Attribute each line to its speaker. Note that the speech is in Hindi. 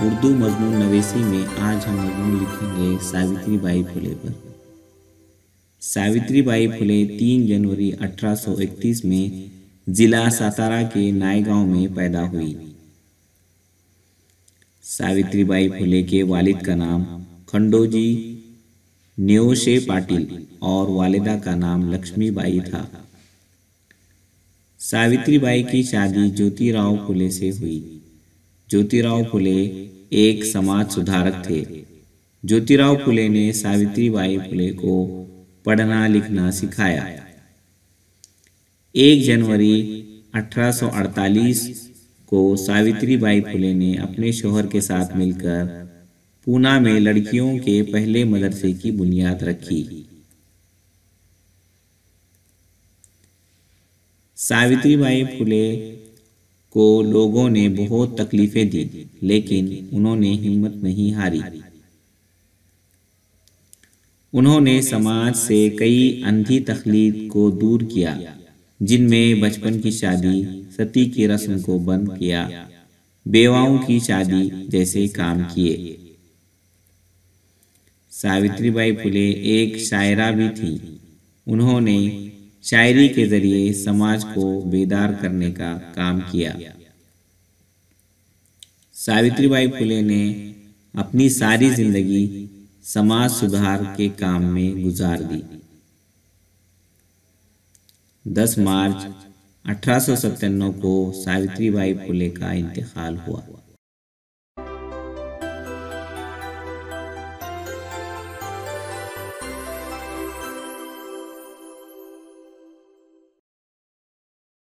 Speaker 1: उर्दू मजमून नवेसी में आज हम मजमून लिखेंगे सावित्री बाई फुले पर। सावित्री बाई फुले 3 जनवरी 1831 में जिला सातारा के नायगांव में पैदा हुई। सावित्री बाई फुले के वालिद का नाम खंडोजी न्योशे पाटिल और वालिदा का नाम लक्ष्मीबाई था। सावित्री बाई की शादी ज्योतिराव फुले से हुई। ज्योतिराव फुले एक समाज सुधारक थे। ज्योतिराव फुले ने सावित्री बाई फुले को पढ़ना लिखना सिखाया। 1 जनवरी 1848 को सावित्री बाई फुले ने अपने शौहर के साथ मिलकर पूना में लड़कियों के पहले मदरसे की बुनियाद रखी। सावित्री बाई फुले को लोगों ने बहुत तकलीफें दी, लेकिन उन्होंने हिम्मत नहीं हारी। उन्होंने समाज से कई अंधी तकलीफ को दूर किया, जिनमें बचपन की शादी, सती की रस्म को बंद किया, बेवाओं की शादी जैसे काम किए। सावित्री बाई फुले एक शायरा भी थी। उन्होंने शायरी के जरिए समाज को बेदार करने का काम किया। सावित्री बाई फुले ने अपनी सारी जिंदगी समाज सुधार के काम में गुजार दी। 10 मार्च 1897 को सावित्री बाई फुले का इंतकाल हुआ।